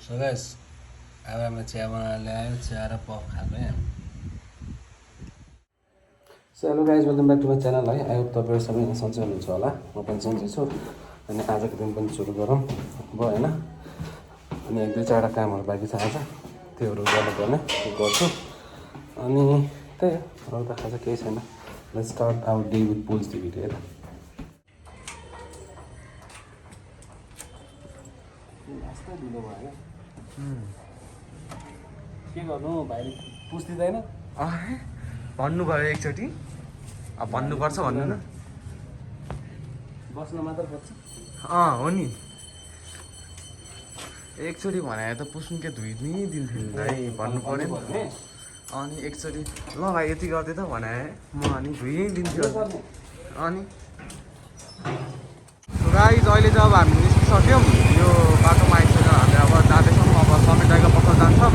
So guys अब हामी चिया बनाएर ल्यायो चिया र पफ खाएको यहाँ so hello guys welcome back to my channel है आई होप तपाईँहरू सबै सन्चै हुनुहुन्छ होला म पनि सन्चै छु अनि आजको दिन पनि सुरु गरौँ भयो होइन अनि एक दुई चारवटा कामहरू बाँकी छ आज त्योहरू गर्नुपर्ने गर्छु अनि त्यही हो अरू त खास केही छैन let's start our day with polls the video है त ढिलो भयो के गर्नु भाइले पुस दिँदैन भन्नुभयो एकचोटि अब भन्नुपर्छ भन्नु न बस्न मात्र पर्छ हो नि एकचोटि भने त पुस्नु के धुइ नि दिन्थ्यो नि भाइ भन्नु पऱ्यो नि अनि एकचोटि ल भाइ यति गर्दै त भने म अनि धुइ दिन्थ्यो अनि गाइस अहिले चाहिँ अब हामी निस्किसक्यौँ यो बाटोमा आइसक्यो हामी अब जाँदैछौँ अब समीर दाइको पसल जान्छौँ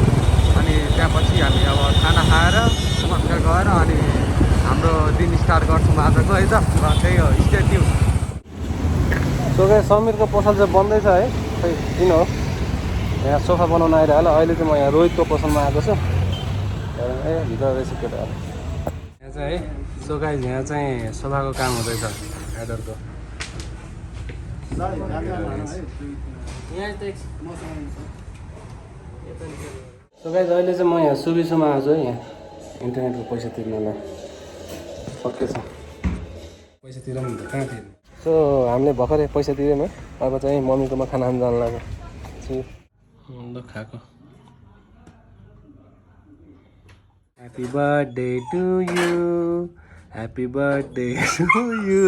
अनि त्यहाँपछि हामी अब खाना खाएर मन्दिर गएर अनि हाम्रो दिन स्टार्ट गर्छौँ आजको है त र त्यही हो स्टे ट्युन सो गाइस समीरको पसल चाहिँ बन्दैछ है खै किन हो यहाँ सोफा बनाउन आइरह्यो होला अहिले चाहिँ म यहाँ रोहितको पसलमा आएको छु ए भित्र रहेछ केटाहरू यहाँ चाहिँ है सो गाइस यहाँ चाहिँ सोफाको काम हुँदैछ एडरको सो गाइस अहिले चाहिँ म यहाँ सुबिसुमा आएको है यहाँ इन्टरनेटको पैसा तिर्नलाई सकेछ पैसा तिरौँ नि त कहाँ तिर्नु सो हामीले भर्खरै पैसा तिर्यौँ है अब चाहिँ मम्मीकोमा खाना खान जानु लाग्यो ल खाएको happy birthday to you happy birthday to you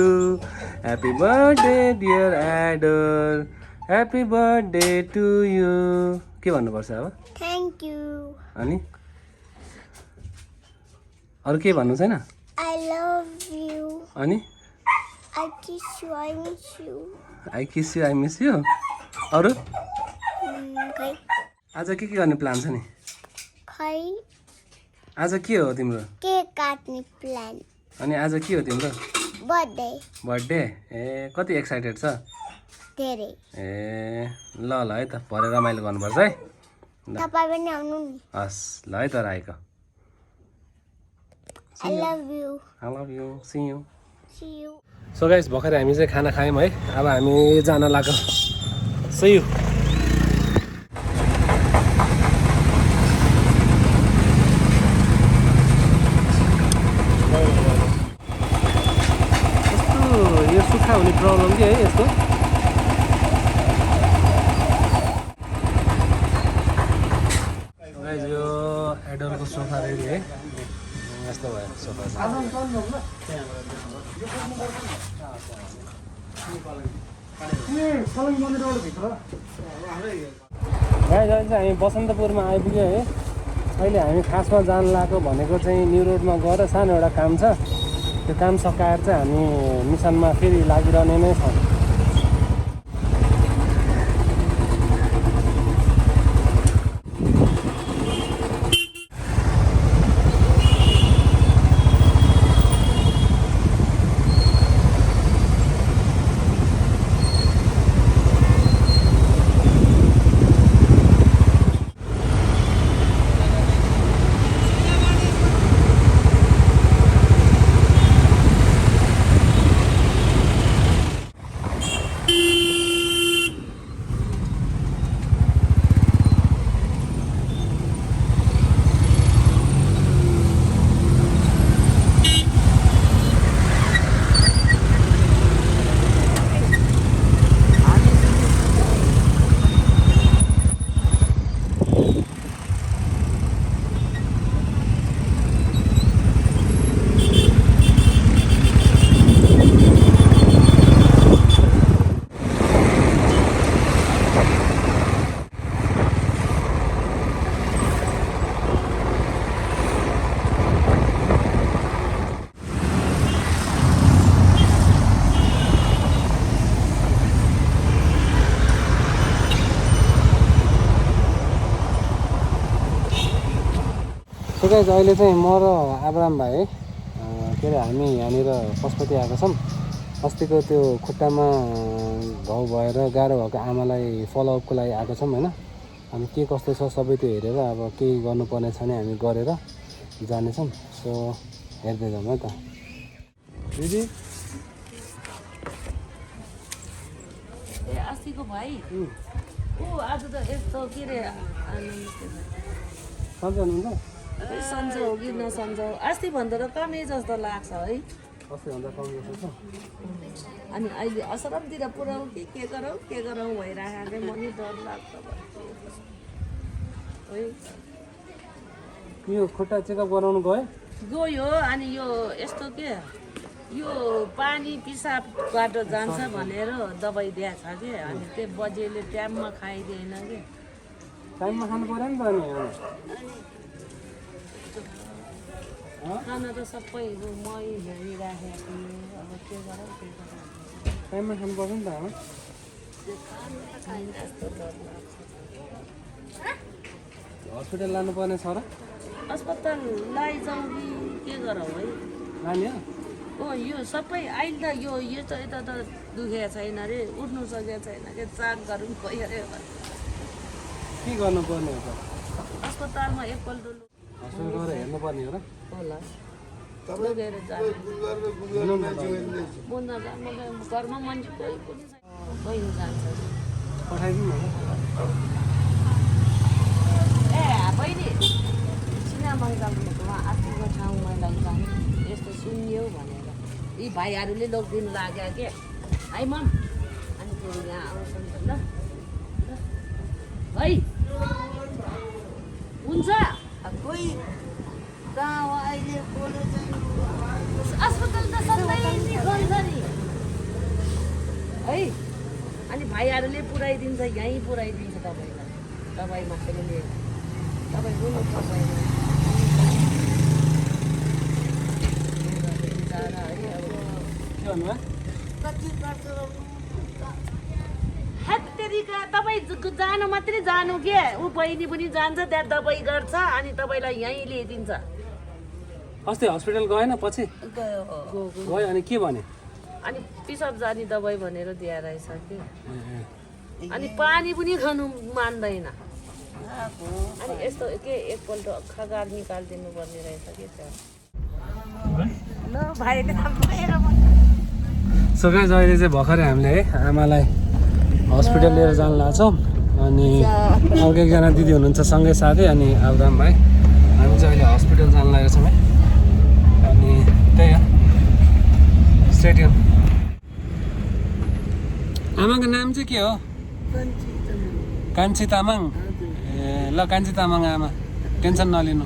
happy birthday dear एडर ह्याप्पी बर्थडे टु यु के भन्नुपर्छ अब थ्याङ्क यू अनि अरू के भन्नु छैन आई लभ यू अनि I kiss you I miss you I kiss you I miss you अरू खै आज के गर्ने प्लान छ नि खै आज के हो तिम्रो केक काट्ने प्लान अनि आज के हो तिम्रो बर्थडे बर्थडे ए कति एक्साइटेड छ धेरै ए ल ल है त भरे रमाइलो गर्नुपर्छ है तपाईँ पनि आउनु नि हस् ल है त राखेको I love you I love you see you see you so guys भर्खर हामी चाहिँ खाना खायौँ है अब हामी जान लाग्यो सी यु यो सुक्खा हुने प्रब्लम के है यसको गाइस यो एडरको सोफा रेडी है यस्तो भयो सोफा गाइस अहिले चाहिँ हामी बसन्तपुरमा आइपुग्यो है अहिले हामी खासमा जानु लाग्यो भनेको चाहिँ न्यु रोडमा गएर सानो एउटा काम छ त्यो काम सकाएर चाहिँ हामी मिसनमा फेरि लागिरहने नै छौँ सो गाइस अहिले चाहिँ म र आब्राम भाइ के अरे हामी यहाँनिर पशुपति आएको छौँ अस्तिको त्यो खुट्टामा घाउ भएर गाह्रो भएको आमालाई फलोअपको लागि आएको छौँ होइन अनि के कस्तो छ सबै त्यो हेरेर अब केही गर्नुपर्ने छ भने हामी गरेर जानेछौँ। सो हेर्दै जाउँ है त। दिदी ए अस्तिको भाइ ऊ आज त यस्तो के अरे सन्चै हुनुहुन्छ? सन्चो हो कि नसन्चो अस्ति भन्दा त कमै जस्तो लाग्छ है। अस्तिभन्दा कम जस्तो छ। अनि अहिले असरमतिर पुऱ्याउँ कि के गरौँ भइरहेको म नि डर लाग्छ है। यो खुट्टा चेकअप गराउनु गयो अनि यो यस्तो के यो पानी पिसाबबाट जान्छ भनेर दबाई दिएको छ कि अनि त्यो बजेले टाइममा खाइदिएन कि। टाइममा खानु पऱ्यो नि त अनि खाना त सबै मै हेरिराखेको थिएँ अब के गरौँ टाइममा खानु पर्छ नि त आमा। हस्पिटल लानुपर्ने छ र? अस्पताल लैजाउँ कि के गरौँ है। नानी यो सबै अहिले त यो त यता त दुखेको छैन अरे उठ्नु सकेको छैन कि चाक गरौँ गयो अरे। के गर्नुपर्ने हो त? अस्पतालमा एकपल्ट हस्पिटल गएर हेर्नुपर्ने हो र? होला लगेर जानु बुझ्न जानु घरमा मान्छे कोही पनि छैन। बहिनी जान्छ पठाइदिनु न। ए बहिनी सिनेमा अस्तिको ठाउँमा लैजानु यस्तो सुन्यो भनेर यी भाइहरूले लगिदिनु लाग्यो के है मम। अनि फेरि यहाँ आउँछन् त ल है हुन्छ। कोही कहाँ हो अहिले अस्पताल त सधैँ नै गन्छ नि है। अनि भाइहरूले पुऱ्याइदिन्छ यहीँ पुऱ्याइदिन्छ तपाईँलाई दबाई मात्रै लिएर तपाईँ रुनु पर्दैन। के भन्नुभयो? कति वर्ष हेत्तेरिका तपाईँ जानु मात्रै जानु के ऊ बहिनी पनि जान्छ त्यहाँ दबाई गर्छ अनि तपाईँलाई यहीँ ल्याइदिन्छ। अस्ति हस्पिटल गएन पछि गयो अनि के भने? अनि पिसाब जाने दबाई भनेर दिएर रहेछ कि अनि पानी पनि खानु मान्दैन। अनि यस्तो के एकपल्ट खगार निकालिदिनु पर्ने रहेछ कि त्यहाँ ल भाइले सो गाइस अहिले चाहिँ भर्खरै हामीले है आमालाई हस्पिटल लिएर जानु लाग्छौँ। अनि अर्को एकजना दिदी हुनुहुन्छ सँगै साथै अनि अब्राम भाइ। हामी चाहिँ अहिले हस्पिटल जानु लागेको छौँ है। अनि त्यही हो स्टेडियम। आमाको नाम चाहिँ के हो? कान्छी तामाङ। ए ल कान्छी तामाङ आमा टेन्सन नलिनु।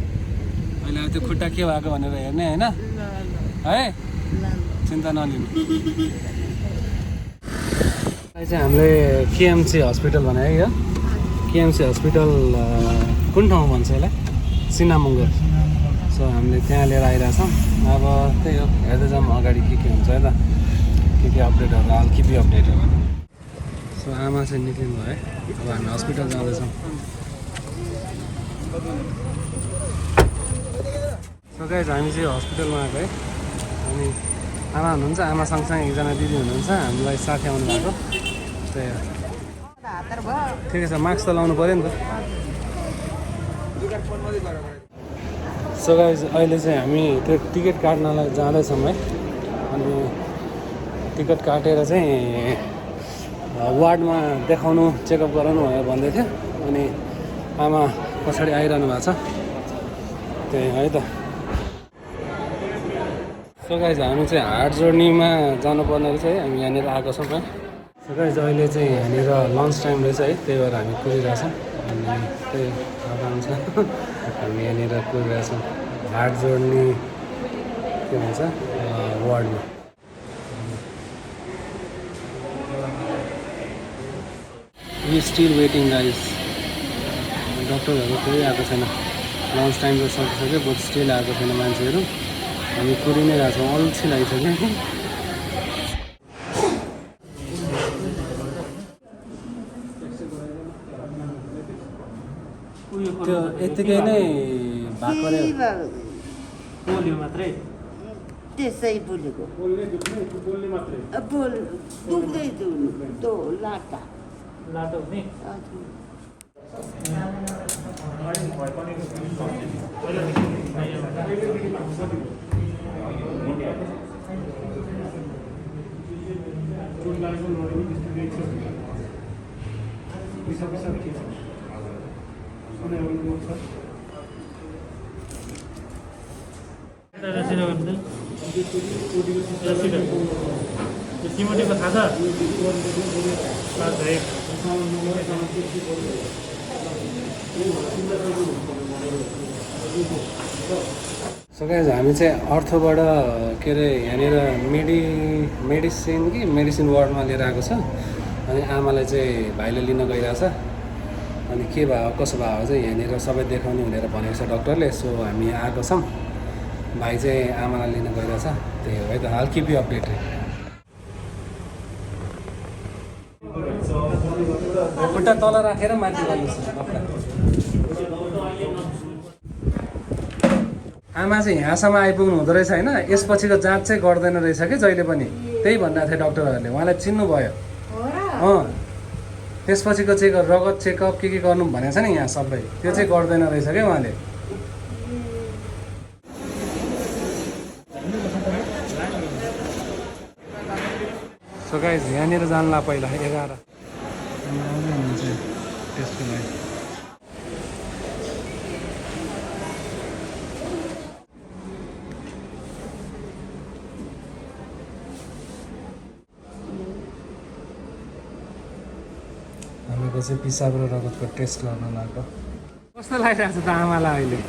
अहिले अब त्यो खुट्टा के भएको भनेर हेर्ने होइन है, चिन्ता नलिनु। अहिले चाहिँ हामीले केएमसी हस्पिटल भने है यो केएमसी हस्पिटल कुन ठाउँ भन्छ यसलाई? सिनामुङ्गो। सो हामीले त्यहाँ लिएर आइरहेछौँ। अब त्यही हो हेर्दै जाउँ अगाडि के हुन्छ है त, के अपडेटहरू हाल के अपडेटहरू। सो आमा चाहिँ निक्लिनु भयो है। अब हामी हस्पिटल जाँदैछौँ। सो गाइस हामी चाहिँ हस्पिटलमा आएको है। अनि आमा हुनुहुन्छ, आमा सँगसँगै एकजना दिदी हुनुहुन्छ हामीलाई साथी आउनु भएको। त्यही हो ठिकै छ, मास्क त लाउनु पऱ्यो नि त। सो गाइस अहिले चाहिँ हामी त्यो टिकट काट्नलाई जाँदैछौँ है। अनि टिकट काटेर चाहिँ वार्डमा देखाउनु चेकअप गराउनु भनेर भन्दै थियो। अनि आमा पछाडि आइरहनु भएको छ। त्यही है त। सो गाइस हामी चाहिँ हाट जोड्नीमा जानुपर्ने रहेछ है। हामी यहाँनिर आएको छौँ है। सो गाइस अहिले चाहिँ यहाँनिर लन्च टाइम रहेछ है, त्यही भएर हामी कुदिरहेछौँ। अनि त्यही आउँछ हामी यहाँनिर कुदिरहेछौँ हाट जोड्नी के भन्छ वार्डमा। We still waiting guys. डक्टरहरू कोही आएको छैन। लन्च टाइम त सकिसक्यो बट स्टिल आएको छैन मान्छेहरू। हामी कुरि नै रहेको छौँ, अल्छी लागिसक्यो। त्यो यत्तिकै नै भएको पोलियो मात्रै त्यसै बोलेको दुख्दै लाटा लाटो हुने। सिमोटीको थाहा सो गाइज हामी चाहिँ अर्थबाट के अरे यहाँनिर मेडिसिन वार्डमा लिएर आएको छ। अनि आमालाई चाहिँ भाइले लिन गइरहेछ। अनि के भयो कसो भयो चाहिँ यहाँनिर सबै देखाउने भनेर भनेको छ डक्टरले। सो हामी आएको छौँ, भाइ चाहिँ आमालाई लिन गइरहेछ। त्यही हो है त, हाल किप यु अपडेटेड। खुट्टा तल राखेर माथि गर्नुहोस् कपडा। आमा चाहिँ यहाँसम्म आइपुग्नु हुँदो रहेछ होइन, यसपछिको जाँच चाहिँ गर्दैन रहेछ कि जहिले पनि, त्यही भनिरहेको थियो डक्टरहरूले। उहाँलाई चिन्नुभयो। त्यसपछिको चाहिँ रगत चेकअप के गर्नु भनेको छ नि यहाँ सबै, त्यो चाहिँ गर्दैन रहेछ क्या उहाँले। सो गाइज यहाँनिर जान्ला पहिला 11 हुनुहुन्छ त्यसको लागि। हामीको चाहिँ पिसाब र रगतको टेस्ट गर्न लाग्यो। कस्तो लागिरहेछ त आमालाई अहिले?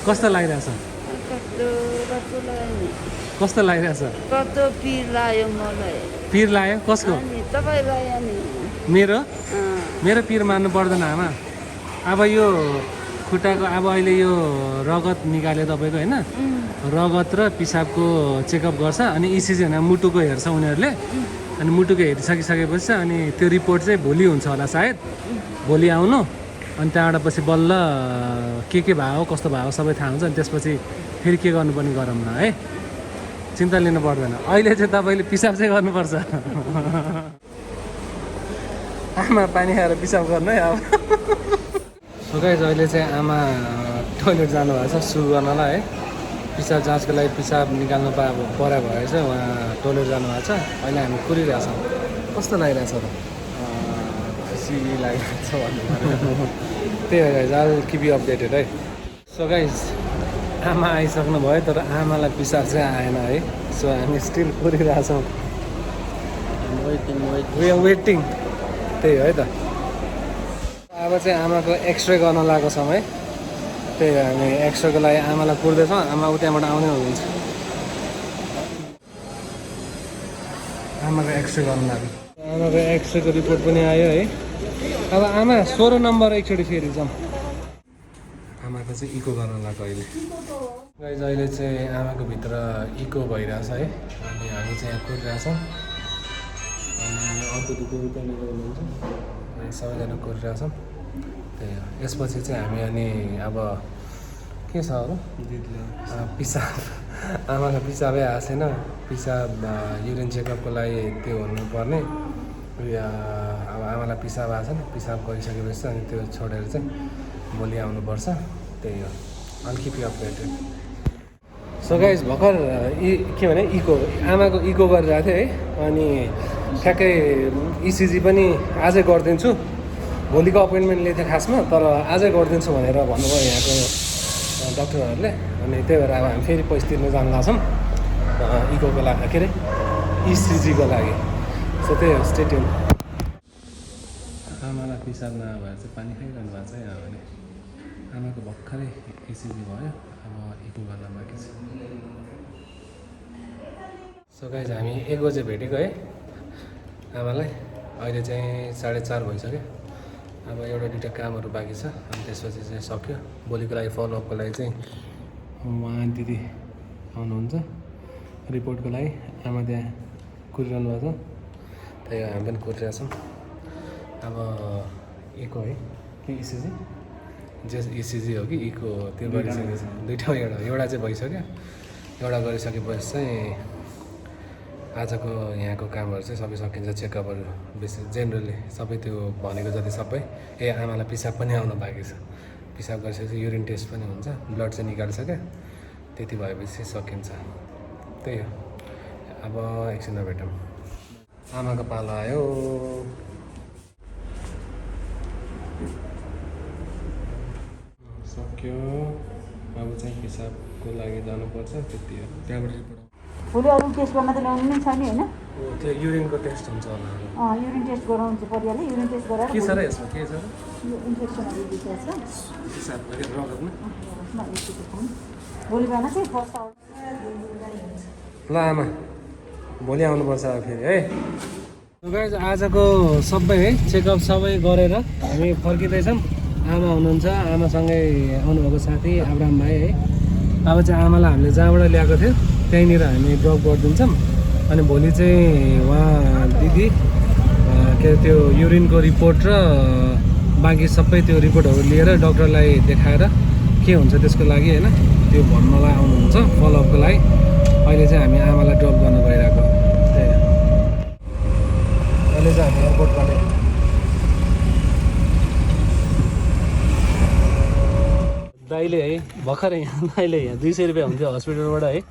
कस्तो लागिरहेछ? कस्तो लागिरहेछ? कस्तो पिर लाग्यो मलाई। पिर लाग्यो? कसको? तपाईँलाई अनि मेरो पिर मान्नु पर्दैन आमा। अब यो खुट्टाको अब अहिले यो रगत निकाल्यो तपाईँको होइन, रगत र पिसाबको चेकअप गर्छ। अनि इसिजी होइन मुटुको हेर्छ उनीहरूले। अनि मुटुको हेरिसकिसकेपछि अनि त्यो रिपोर्ट चाहिँ भोलि हुन्छ होला सायद, भोलि आउनु। अनि त्यहाँबाट पछि बल्ल के भयो कस्तो भयो सबै थाहा हुन्छ। अनि त्यसपछि फेरि के गर्नुपर्ने गरौँ न है, चिन्ता लिनु पर्दैन। अहिले चाहिँ तपाईँले पिसाब चाहिँ गर्नुपर्छ। आमा पानी खाएर पिसाब गर्नु है अब। सो गाइस अहिले चाहिँ आमा टोइलेट जानुभएको छ सुरु गर्नलाई है। पिसाब जाँचको लागि पिसाब निकाल्नु पऱ्यो भएर चाहिँ उहाँ टोइलेट जानुभएको छ। अहिले हामी कुरिरहेछौँ। कस्तो लागिरहेछ त? खुसी लागिरहेको छ भन्नु। त्यही हो guys, all keep you updated है। सो गाइस आमा आइसक्नु भयो, तर आमालाई पिसाब चाहिँ आएन है। सो हामी स्टिल कुरिरहेछौँ। We are waiting. त्यही हो है त। अब चाहिँ आमाको एक्सरे गर्न लागेको समय, त्यही हो हामी एक्सरेको लागि आमालाई कुर्दैछौँ। आमा उताबाट आउँदै हुनुहुन्छ। आमाको एक्सरे गर्न लाग्यो। आमाको एक्सरेको रिपोर्ट पनि आयो है। अब आमा 16 नम्बर एकचोटि फेरि जाउँ। आमाको चाहिँ इको गर्न लाग्यो अहिले। गाइज अहिले चाहिँ आमाको भित्र इको भइरहेछ है। अनि हामी चाहिँ यहाँ कुरिरहेछौँ। अनि अर्को दिदी त्यहाँनिर हुनुहुन्छ। अनि सबैजना कुरिरहेछौँ। त्यही हो। यसपछि चाहिँ हामी अनि अब के छ अरू पिसाब, आमाको पिसाबै आएको छैन। पिसाब युरिन चेकअपको लागि त्यो हुनुपर्ने। अब आमालाई पिसाब आएको छ नि, पिसाब गरिसकेपछि अनि त्यो छोडेर चाहिँ भोलि आउनुपर्छ। त्यही हो। अनि keep you updated. So guys भर्खर के भने इको, आमाको इको गरिरहेको थिएँ है। अनि ठ्याक्कै इसिजी पनि आजै गरिदिन्छु। भोलिको अपोइन्टमेन्ट लिएको थिएँ खासमा, तर आजै गरिदिन्छु भनेर भन्नुभयो यहाँको डक्टरहरूले। अनि त्यही भएर अब हामी फेरि पैसा तिर्नु जानु लाग्छौँ इकोको लागि, के अरे इसिजीको लागि। सो त्यही हो, स्टे ट्युन। आमालाई पिसाब नभएर चाहिँ पानी खाइरहनु भएको छ यहाँले। आमाको भर्खरै इसिजी भयो, अब इको गर्न बाँकी छ। सो गाइस हामी 1 बजे भेटेको है आमालाई। अहिले चाहिँ 4:30 भइसक्यो। अब एउटा दुइटा कामहरू बाँकी छ, अनि त्यसपछि चाहिँ सक्यो। भोलिको लागि फलोअपको लागि चाहिँ उहाँ दिदी आउनुहुन्छ रिपोर्टको लागि। आमा त्यहाँ कुरिरहनु भएको छ, त्यही हामी पनि कुरिरहेछौँ। अब इको है कि इसिजी, जे इसिजी हो कि इको त्यो गरिसकेको छ। दुइटा एउटा चाहिँ भइसक्यो। एउटा गरिसकेपछि चाहिँ आजको यहाँको कामहरू चाहिँ सबै सकिन्छ। चेकअपहरू बेसी जेनरली सबै त्यो भनेको जति सबै आमालाई पिसाब पनि आउनु बाँकी छ। पिसाब गरिसकेपछि युरिन टेस्ट पनि हुन्छ, ब्लड चाहिँ निकालिसक्यो, त्यति भएपछि सकिन्छ। त्यही हो, अब एकछिनमा भेटौँ। आमाको पालो आयो। सक्यो, अब चाहिँ पिसाबको लागि जानुपर्छ, त्यति हो। त्यहाँबाट रिपोर्ट भोलि अरू टेस्ट गर्न त ल्याउनु नै छ नि होइन? त्यो युरिनको टेस्ट हुन्छ होला। युरिन टेस्ट गराउनु चाहिँ परिहाल्यो। युरिन टेस्ट गराएर के छ र यसमा, के छ र यो इन्फेक्सनहरू देखिएको छ। पिसाब रगतमा। भोलि बिहान चाहिँ फर्स्ट आवर। ल आमा, भोलि आउनुपर्छ अब फेरि है। गाइज आजको सबै है चेकअप सबै गरेर हामी फर्किँदैछौँ। आमा हुनुहुन्छ, आमासँगै आउनुभएको साथी अब्राम भाइ है। अब चाहिँ आमालाई हामीले जहाँबाट ल्याएको थियो त्यहीँनिर हामी ड्रप गरिदिन्छौँ। अनि भोलि चाहिँ उहाँ दिदी के अरे त्यो युरिनको रिपोर्ट र बाँकी सबै त्यो रिपोर्टहरू लिएर डक्टरलाई देखाएर के हुन्छ त्यसको लागि होइन त्यो भन्नलाई आउनुहुन्छ फलोअपको लागि। अहिले चाहिँ हामी आमालाई ड्रप गर्न गइरहेको। त्यही हो, अहिले चाहिँ हामी एयरपोर्ट गने। दाइले है भर्खरै दाइले यहाँ 200 रुपियाँ हुन्थ्यो हस्पिटलबाट है,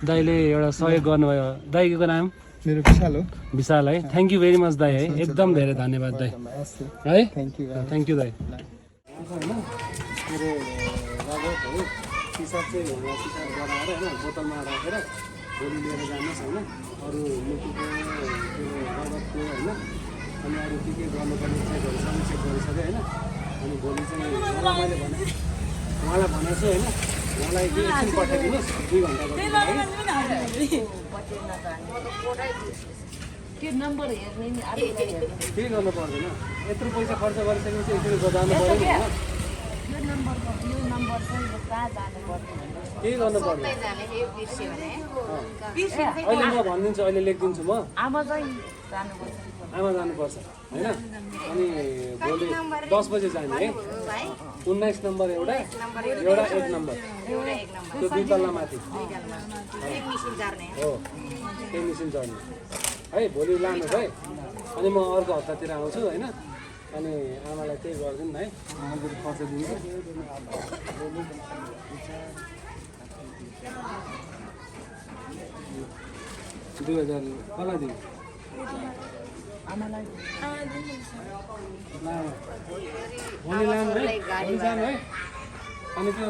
दाइले एउटा सहयोग गर्नुभयो। दाइको नाम मेरो विशाल हो। विशाल है, थ्याङ्क यू भेरी मच दाइ है, एकदम धेरै धन्यवाद दाइ है। थ्याङ्क यू दाइ। के अरे रगतहरू पिसाब चाहिँ पिसाब गराएर होइन बोतलमा राखेर भोलि लिएर जानुहोस् होइन। अरू मुटुको त्यो रगतको होइन अनि अरू के गर्नुपर्ने चेकहरू सबै चेक गरिसक्यो होइन। अनि भोलि चाहिँ मैले भने उहाँलाई भनेको छु होइन, उहाँलाई एकछिन पठाइदिनुहोस् 2 घन्टाको त्यो नम्बर हेर्ने नि केही गर्नु पर्दैन। यत्रो पैसा खर्च गरिसकेपछि एकचोटि जानु पऱ्यो नि होइन। यो नम्बर चाहिँ कहाँ जानुपर्ने केही गर्नु पर्दैन। अहिले म भनिदिन्छु, अहिले लेखिदिन्छु म। आमा चाहिँ जानुपर्छ। आमा जानुपर्छ होइन। अनि भोलि 10 बजे जाने है। 19 नम्बर एउटा 1 नम्बर त्यो 2 तल्ला माथि हो, त्यही मिसिन चढ्ने है। भोलि लानुहोस् है। अनि म अर्को हप्तातिर आउँछु होइन। अनि आमालाई त्यही गरिदिउँ न है, अलिकति खर्च दिन्छु। 2000 कसलाई दिनु? आमालाई भोलि लानु है, भोलि जानु है। अनि त्यो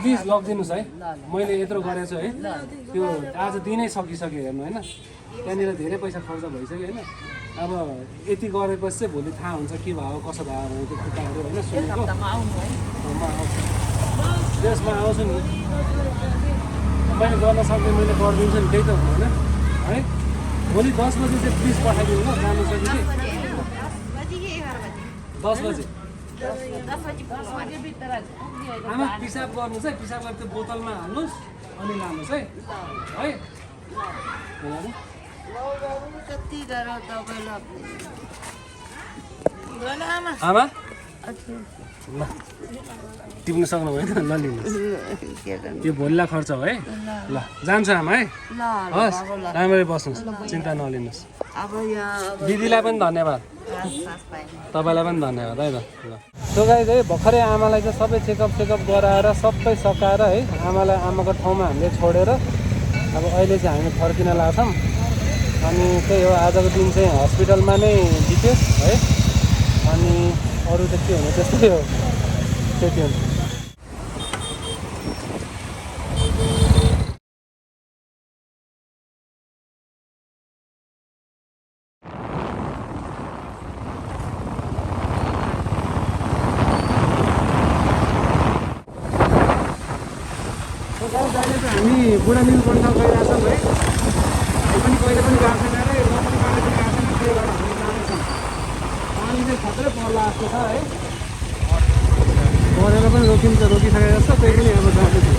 प्लिज लगिदिनुहोस् है, मैले यत्रो गरेको छु है। त्यो आज दिनै सकिसक्यो हेर्नु होइन, त्यहाँनिर धेरै पैसा खर्च भइसक्यो होइन। अब यति गरेपछि चाहिँ भोलि थाहा हुन्छ के भयो कसो भयो भने त्यो खुट्टाहरू होइन सुनेको। म आउँछु, त्यसमा आउँछु नि, मैले गर्न सक्ने मैले गरिदिन्छु नि, त्यही त हो होइन है। भोलि 10 बजी चाहिँ प्लिज पठाइदिनु ल, जानु सक्यो कि 10 बजी। आमा पिसाब गर्नुहोस् है, पिसाब गरेर त्यो बोतलमा हाल्नुहोस् अनि लानुहोस् है है। आमा ल टिप्नु सक्नु भएन, ल लिनुहोस्, त्यो भोलिलाई खर्च हो है। ल जान्छु आमा है, हस् राम्ररी बस्नुहोस्, चिन्ता नलिनुहोस्। दिदीलाई पनि धन्यवाद, तपाईँलाई पनि धन्यवाद है। ल सो गाइज है, भर्खरै आमालाई चाहिँ सबै चेकअप गराएर सबै सकाएर है आमालाई आमाको ठाउँमा हामीले छोडेर अब अहिले चाहिँ हामी फर्किन लाग्छौँ। अनि त्यही हो, आजको दिन चाहिँ हस्पिटलमा नै बित्यो है। अनि अरू त के हुनु, त्यस्तै हो, त्यति हुन्छ। हामी बुढा मिल बन्न गइरहेछौँ है। पनि कहिले पनि गएको छैन र म पनि कहिले पनि गएको छैन, त्यही भएर हामी जाँदैछौँ। पानी चाहिँ खत्रै पर्ला जस्तो छ है, परेर पनि रोकिसकेको जस्तो, त्यही पनि अब जाँदैछु।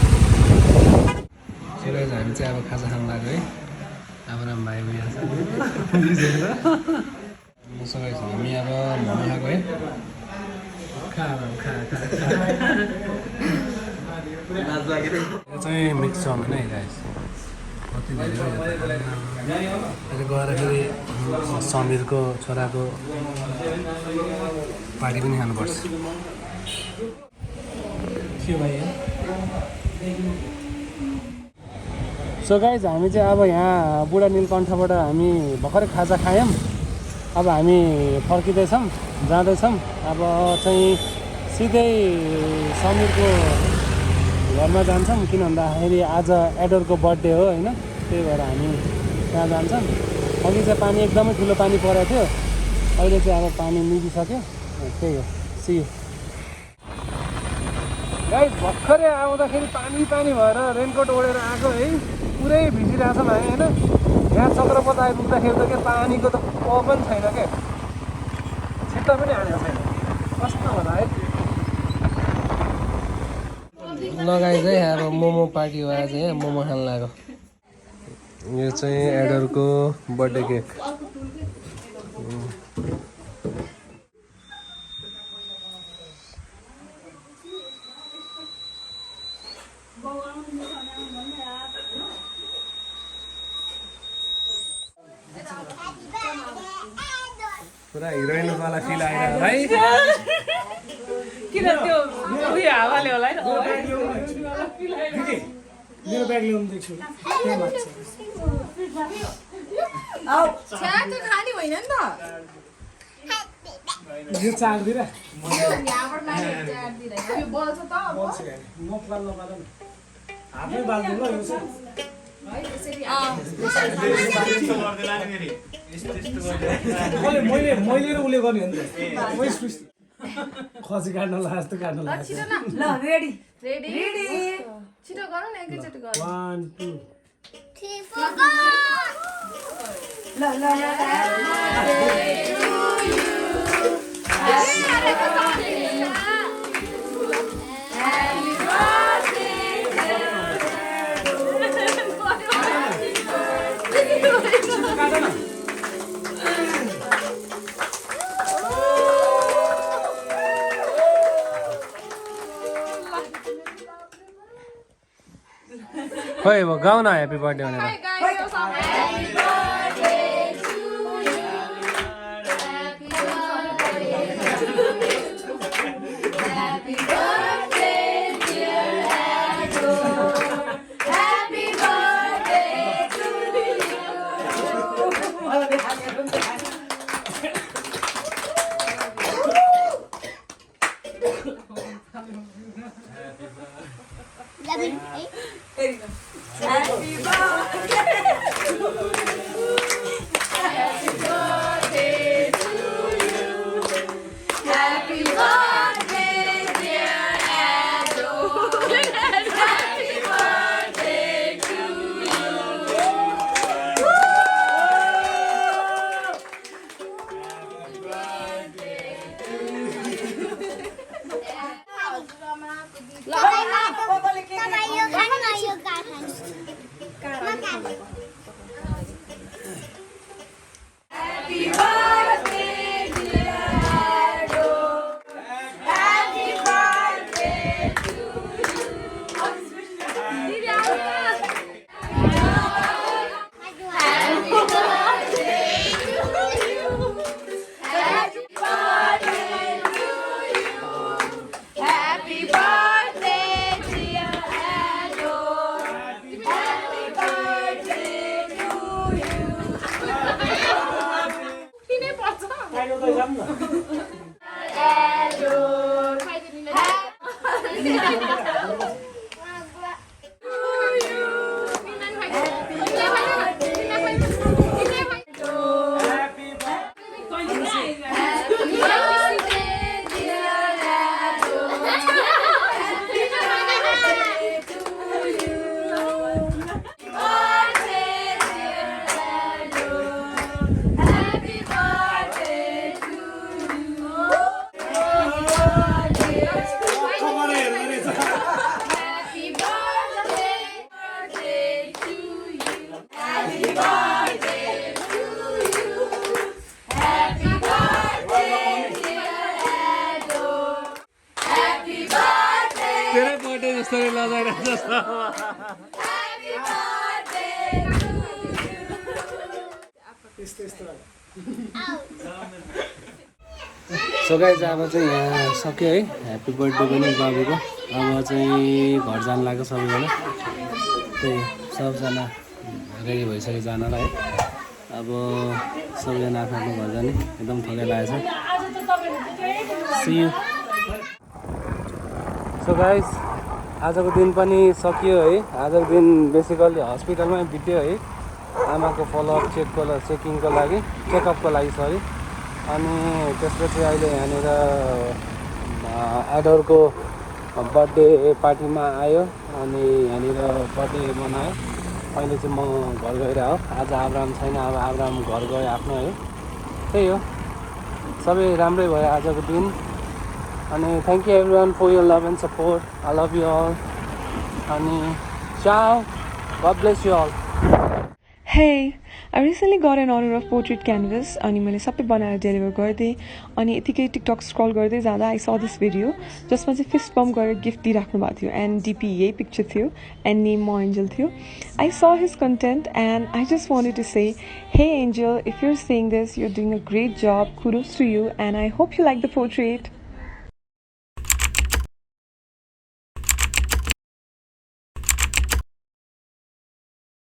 हामी चाहिँ अब खाजा खानु लाग्यो है। आब्राम भाइ यहाँ छ हामी अब मोमो खाएको है। यो चाहिँ मिक्स चाउमिन है गाइस। कति धेरै हो अहिले गएर फेरि समीरको छोराको पार्टी पनि खानुपर्छ के भयो सो गाइज हामी चाहिँ अब यहाँ बुढा नीलकण्ठबाट हामी भर्खरै खाजा खायौँ अब हामी फर्किँदैछौँ जाँदैछौँ अब चाहिँ सिधै समीरको घरमा जान्छौँ किन भन्दाखेरि आज एडोरको बर्थडे हो होइन त्यही भएर हामी त्यहाँ जान्छौँ अघि चाहिँ पानी एकदमै ठुलो पानी परेको थियो अहिले चाहिँ अब पानी मिलिसक्यो त्यही हो सी यू गाइस भर्खरै आउँदाखेरि पानी भएर रेनकोट ओढेर आएको है पुरै भिजिरहेको छौँ हामी होइन यहाँ चक्रपथ आइपुग्दाखेरि त क्या पानीको त पनि छैन क्या छिट्टा पनि हालेको छैन कस्तो होला है लगाइज है अब मोमो पार्टी हो आज है मोमो खान लाग्यो यो चाहिँ एडरको बर्थडे केक पुरा हिरोइनवाला फिल आइरहेको है किन त्यो उयो हावाले होला है मेरो ब्याग ल्याउनु देख्छु खाने होइन नि त यो चार्दिएर यो बल्छ त म पाल्न पाल्न हातमै बाल्दिनु ल यो चाहिँ मैले र उसले गर्ने हो नि त खसी काट्न ला जस्तो काट्न ला ल रेडी छिटो गरौँ न एकैचोटि गरौँ 1 2 3 4 go ल खोइ अब गाउँ न ह्याप्पी बर्थडे भनेर तेरै बर्थडे जस्तो लगाइरहेको छ यस्तो यस्तो सो गाइज अब चाहिँ यहाँ सक्यो है ह्याप्पी बर्थडे पनि बाबुको अब चाहिँ घर जानु लाग्यो सबैजना त्यही सबजना रेडी भइसक्यो जानलाई है अब सबैजना आफ्नो आफ्नो घर जाने एकदम थकाइ लागेको छ सी यू सो गाइज आजको दिन पनि सकियो है आजको दिन बेसिकल्ली हस्पिटलमै बित्यो है आमाको फलोअप चेकिङको लागि चेकअपको लागि सरी अनि त्यसपछि अहिले यहाँनिर एडोरको बर्थडे पार्टीमा आयो अनि यहाँनिर बर्थडे मनायो अहिले चाहिँ म घर गइरहेको आज आब्राम छैन अब आब्राम घर गयो आफ्नो है त्यही हो सबै राम्रै भयो आजको दिन अनि thank you everyone for your love and support I love you all अनि ciao God bless you all Hey, I recently got an order of portrait canvas अनि मैले सबै बनाएर डेलिभर गरिदिएँ अनि यतिकै टिकटक स्क्रल गर्दै जाँदा आई स दिस भिडियो जसमा चाहिँ फिस्ट बम्प गरेर गिफ्ट दिइराख्नु भएको थियो एन्ड डिपी यही पिक्चर थियो एन्ड नेम म एन्जल थियो I saw his content and I just wanted to say hey Angel if you're saying this you're doing a great job kudos to you and I hope you like the portrait